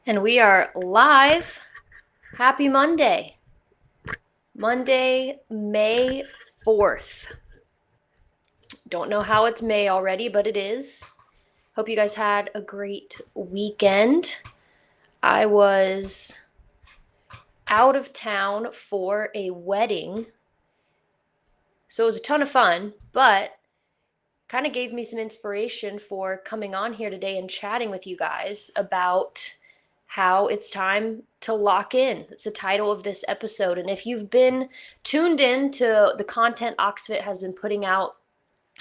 And we are live. Happy Monday. Monday, May 4th. Don't know how it's May already, but it is. Hope you guys had a great weekend. I was out of town for a wedding. So it was a ton of fun, but kind of gave me some inspiration for coming on here today and chatting with you guys about how it's time to lock in. It's the title of this episode. And if you've been tuned in to the content Oxfit has been putting out,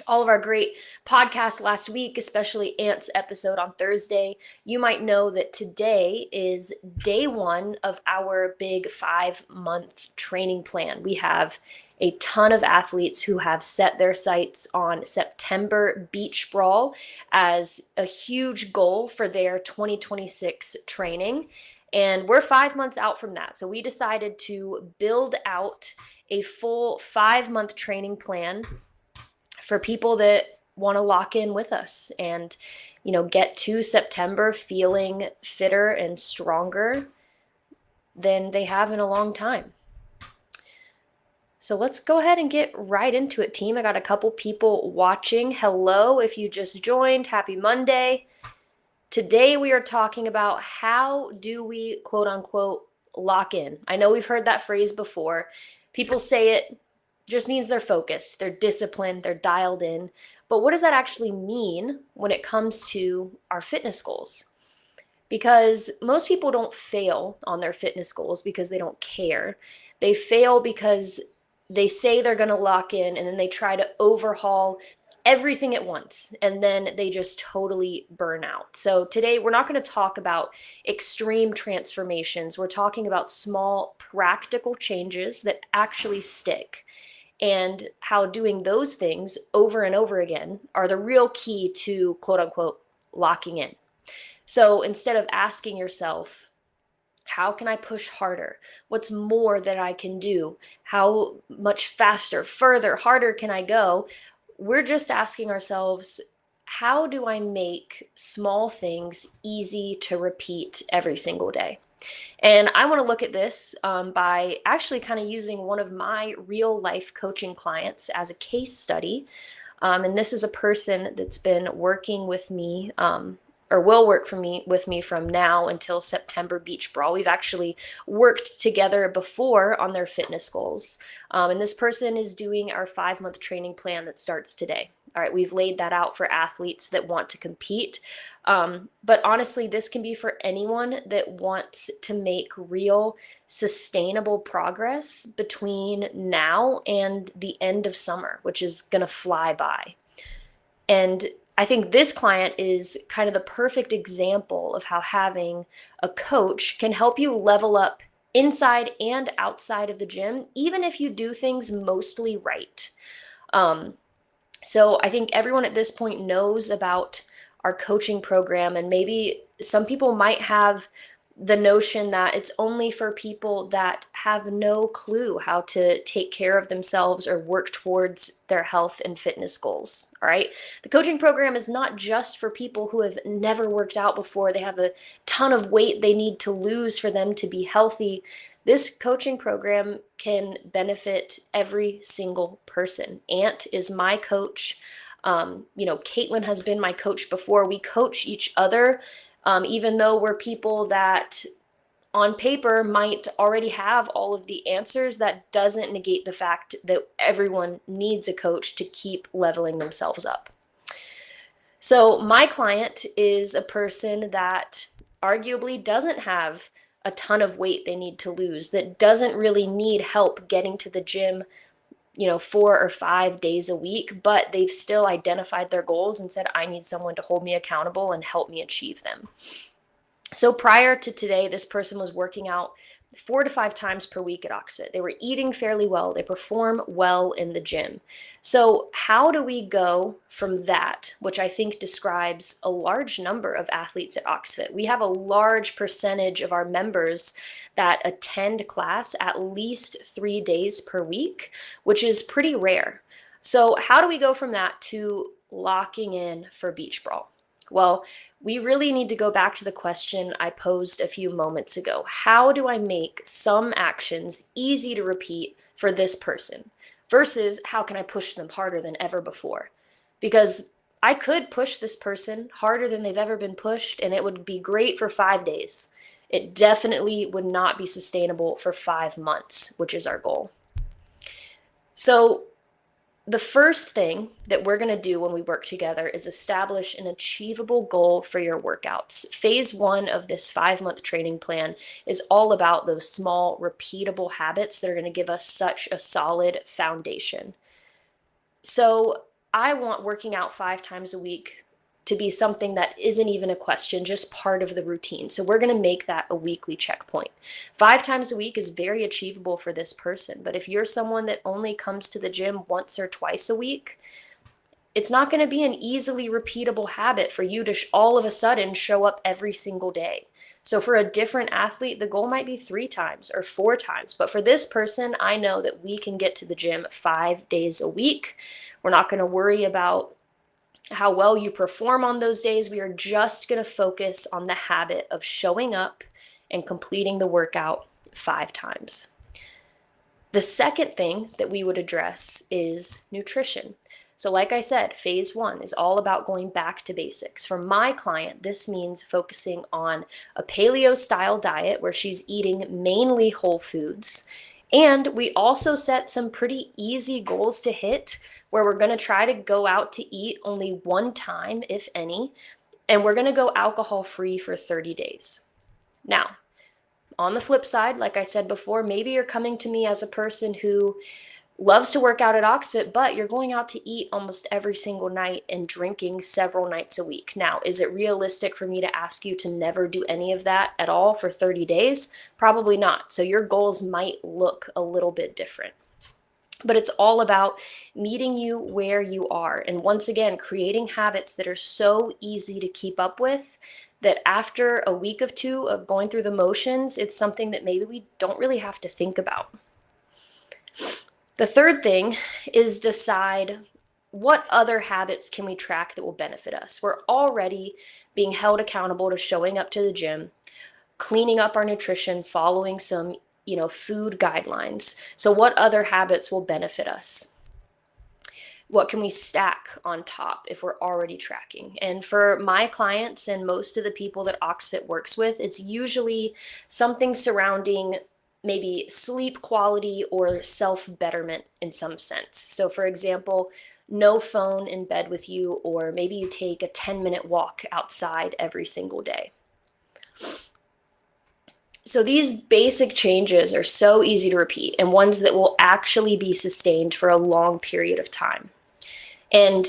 all of our great podcasts last week, especially Ant's episode on Thursday, you might know that today is day one of our big 5-month training plan. We have a ton of athletes who have set their sights on September Beach Brawl as a huge goal for their 2026 training. And we're 5 months out from that. So we decided to build out a full 5-month training plan for people that want to lock in with us and, get to September feeling fitter and stronger than they have in a long time. So let's go ahead and get right into it, team. I got a couple people watching. Hello, if you just joined, happy Monday. Today we are talking about how do we, quote unquote, lock in. I know we've heard that phrase before. People say it just means they're focused, they're disciplined, they're dialed in. But what does that actually mean when it comes to our fitness goals? Because most people don't fail on their fitness goals because they don't care. They fail because they say they're going to lock in and then they try to overhaul everything at once and then they just totally burn out. So today we're not going to talk about extreme transformations. We're talking about small practical changes that actually stick, and how doing those things over and over again are the real key to, quote unquote, locking in. So instead of asking yourself, how can I push harder? What's more that I can do? How much faster, further, harder can I go? We're just asking ourselves, how do I make small things easy to repeat every single day? And I want to look at this by actually kind of using one of my real life coaching clients as a case study. And this is a person that's been working with me, or will work with me from now until September Beach Brawl. We've actually worked together before on their fitness goals. And this person is doing our 5-month training plan that starts today. All right, we've laid that out for athletes that want to compete. But honestly, this can be for anyone that wants to make real, sustainable progress between now and the end of summer, which is going to fly by. And I think this client is kind of the perfect example of how having a coach can help you level up inside and outside of the gym, even if you do things mostly right. So I think everyone at this point knows about our coaching program, and maybe some people might have the notion that it's only for people that have no clue how to take care of themselves or work towards their health and fitness goals. All right. The coaching program is not just for people who have never worked out before. They have a ton of weight they need to lose for them to be healthy. This coaching program can benefit every single person. Ant is my coach. Caitlin has been my coach before. We coach each other. Even though we're people that on paper might already have all of the answers, that doesn't negate the fact that everyone needs a coach to keep leveling themselves up. So my client is a person that arguably doesn't have a ton of weight they need to lose, that doesn't really need help getting to the gym 4 or 5 days a week, but they've still identified their goals and said, I need someone to hold me accountable and help me achieve them. So prior to today, this person was working out 4 to 5 times per week at Oxfit. They were eating fairly well. They perform well in the gym. So how do we go from that, which I think describes a large number of athletes at Oxfit? We have a large percentage of our members that attend class at least 3 days per week, which is pretty rare. So how do we go from that to locking in for Beach Brawl? Well, we really need to go back to the question I posed a few moments ago. How do I make some actions easy to repeat for this person versus how can I push them harder than ever before? Because I could push this person harder than they've ever been pushed, and it would be great for 5 days. It definitely would not be sustainable for 5 months, which is our goal. So the first thing that we're going to do when we work together is establish an achievable goal for your workouts. Phase 1 of this 5-month training plan is all about those small, repeatable habits that are going to give us such a solid foundation. So I want working out 5 times a week to be something that isn't even a question, just part of the routine. So we're going to make that a weekly checkpoint. 5 times a week is very achievable for this person. But if you're someone that only comes to the gym once or twice a week, it's not going to be an easily repeatable habit for you to all of a sudden show up every single day. So for a different athlete, the goal might be 3 times or 4 times. But for this person, I know that we can get to the gym 5 days a week. We're not going to worry about how well you perform on those days. We are just going to focus on the habit of showing up and completing the workout 5 times. The second thing that we would address is nutrition. So like I said, phase 1 is all about going back to basics. For my client, this means focusing on a paleo style diet where she's eating mainly whole foods. And we also set some pretty easy goals to hit where we're going to try to go out to eat only 1 time, if any, and we're going to go alcohol free for 30 days. Now, on the flip side, like I said before, maybe you're coming to me as a person who loves to work out at Oxfit, but you're going out to eat almost every single night and drinking several nights a week. Now, is it realistic for me to ask you to never do any of that at all for 30 days? Probably not. So your goals might look a little bit different. But it's all about meeting you where you are. And once again, creating habits that are so easy to keep up with that after a week of 2 of going through the motions, it's something that maybe we don't really have to think about. The third thing is decide what other habits can we track that will benefit us. We're already being held accountable to showing up to the gym, cleaning up our nutrition, following some food guidelines. So what other habits will benefit us? What can we stack on top if we're already tracking? And for my clients and most of the people that Oxfit works with, it's usually something surrounding maybe sleep quality or self-betterment in some sense. So for example, no phone in bed with you, or maybe you take a 10-minute walk outside every single day. So these basic changes are so easy to repeat and ones that will actually be sustained for a long period of time. And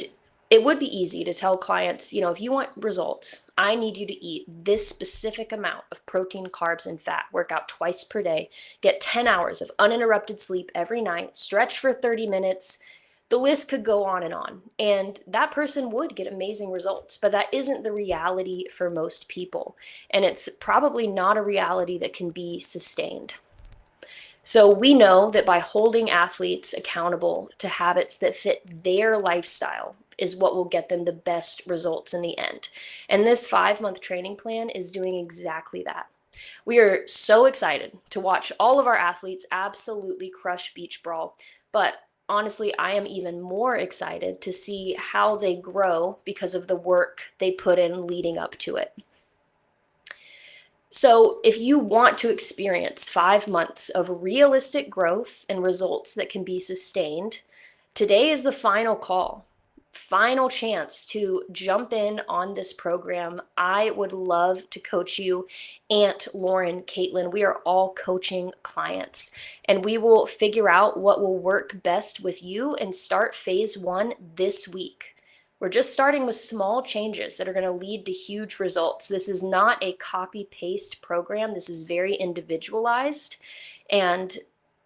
it would be easy to tell clients, if you want results, I need you to eat this specific amount of protein, carbs, and fat, work out twice per day, get 10 hours of uninterrupted sleep every night, stretch for 30 minutes. The list could go on. And that person would get amazing results, but that isn't the reality for most people. And it's probably not a reality that can be sustained. So we know that by holding athletes accountable to habits that fit their lifestyle is what will get them the best results in the end. And this 5-month training plan is doing exactly that. We are so excited to watch all of our athletes absolutely crush beach brawl, but honestly, I am even more excited to see how they grow because of the work they put in leading up to it. So if you want to experience 5 months of realistic growth and results that can be sustained, today is the final call, final chance to jump in on this program. I would love to coach you. Aunt, Lauren, Caitlin, we are all coaching clients, and we will figure out what will work best with you and start phase 1 this week. We're just starting with small changes that are going to lead to huge results. This is not a copy-paste program. This is very individualized. And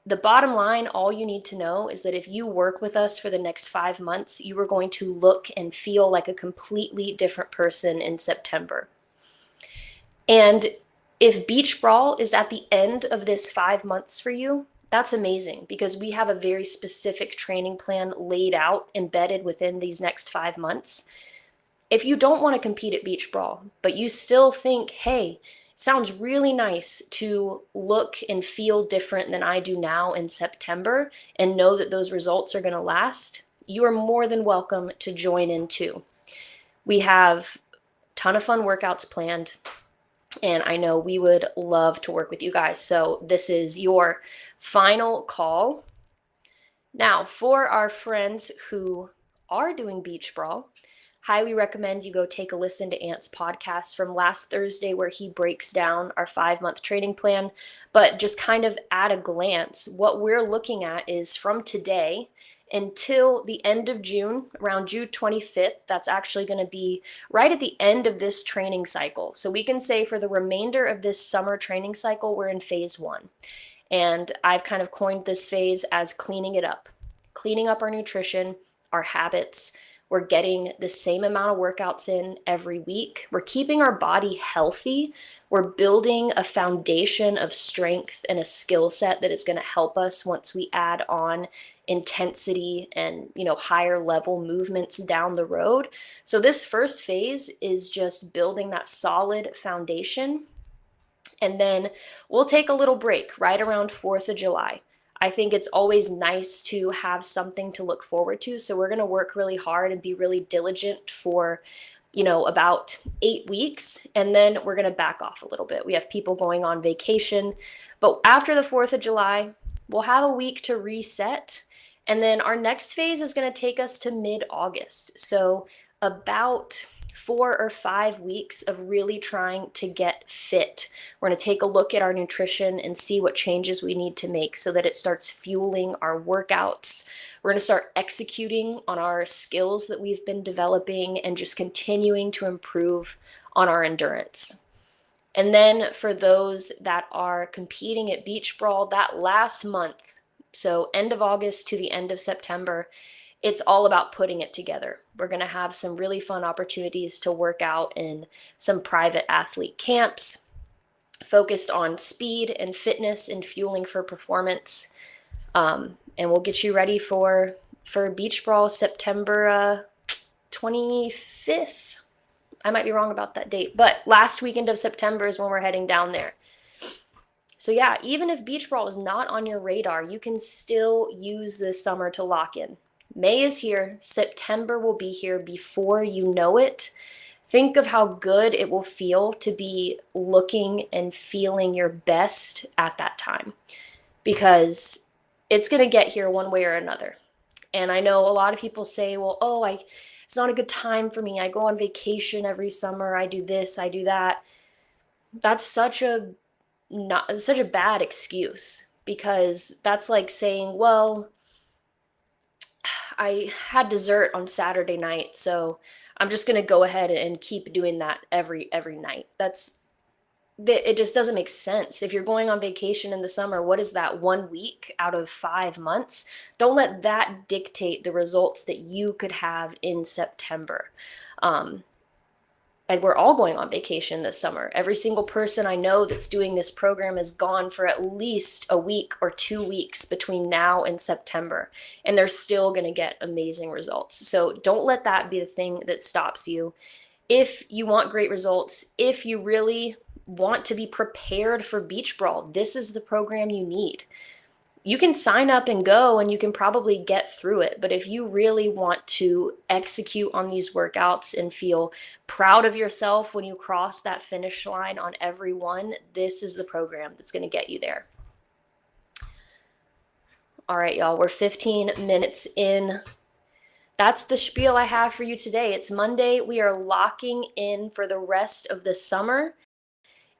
the bottom line, all you need to know is that if you work with us for the next 5 months, you are going to look and feel like a completely different person in September. And if beach brawl is at the end of this 5 months for you, that's amazing, because we have a very specific training plan laid out, embedded within these next 5 months. If you don't want to compete at Beach Brawl, but you still think, hey, sounds really nice to look and feel different than I do now in September and know that those results are going to last, you are more than welcome to join in too. We have a ton of fun workouts planned, and I know we would love to work with you guys. So this is your final call. Now, for our friends who are doing Beach Brawl, highly recommend you go take a listen to Ant's podcast from last Thursday where he breaks down our 5-month training plan. But just kind of at a glance, what we're looking at is from today until the end of June, around June 25th. That's actually going to be right at the end of this training cycle. So we can say for the remainder of this summer training cycle, we're in phase 1. And I've kind of coined this phase as cleaning it up, cleaning up our nutrition, our habits. We're getting the same amount of workouts in every week. We're keeping our body healthy. We're building a foundation of strength and a skill set that is going to help us once we add on intensity and, higher level movements down the road. So this first phase is just building that solid foundation. And then we'll take a little break right around 4th of July. I think it's always nice to have something to look forward to. So we're going to work really hard and be really diligent for, about 8 weeks. And then we're going to back off a little bit. We have people going on vacation. But after the 4th of July, we'll have a week to reset. And then our next phase is going to take us to mid-August. So about 4 or 5 weeks of really trying to get fit. We're going to take a look at our nutrition and see what changes we need to make so that it starts fueling our workouts. We're going to start executing on our skills that we've been developing and just continuing to improve on our endurance. And then for those that are competing at Beach Brawl, that last month, so end of August to the end of September, it's all about putting it together. We're going to have some really fun opportunities to work out in some private athlete camps focused on speed and fitness and fueling for performance. And we'll get you ready for Beach Brawl September 25th. I might be wrong about that date, but last weekend of September is when we're heading down there. So yeah, even if Beach Brawl is not on your radar, you can still use this summer to lock in. May is here. September will be here before you know it. Think of how good it will feel to be looking and feeling your best at that time, because it's going to get here one way or another. And I know a lot of people say, well, it's not a good time for me. I go on vacation every summer. I do this, I do that. That's such a bad excuse, because that's like saying, well, I had dessert on Saturday night, so I'm just going to go ahead and keep doing that every night. It just doesn't make sense. If you're going on vacation in the summer, what is that, 1 week out of 5 months? Don't let that dictate the results that you could have in September. And we're all going on vacation this summer. Every single person I know that's doing this program is gone for at least a week or 2 weeks between now and September, and they're still going to get amazing results. So don't let that be the thing that stops you. If you want great results, if you really want to be prepared for Beach Brawl, this is the program you need. You can sign up and go and you can probably get through it. But if you really want to execute on these workouts and feel proud of yourself when you cross that finish line on every one, this is the program that's going to get you there. All right, y'all, we're 15 minutes in. That's the spiel I have for you today. It's Monday. We are locking in for the rest of the summer.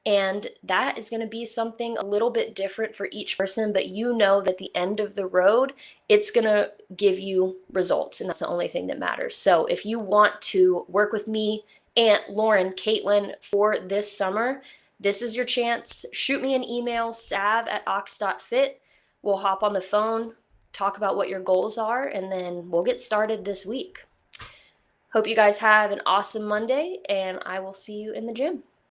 And that is going to be something a little bit different for each person, but you know that at the end of the road, it's going to give you results, and that's the only thing that matters. So if you want to work with me, Ant, Lauren, Caitlin for this summer, this is your chance. Shoot me an email, sav@ox.fit. We'll hop on the phone, talk about what your goals are, and then we'll get started this week. Hope you guys have an awesome Monday, and I will see you in the gym.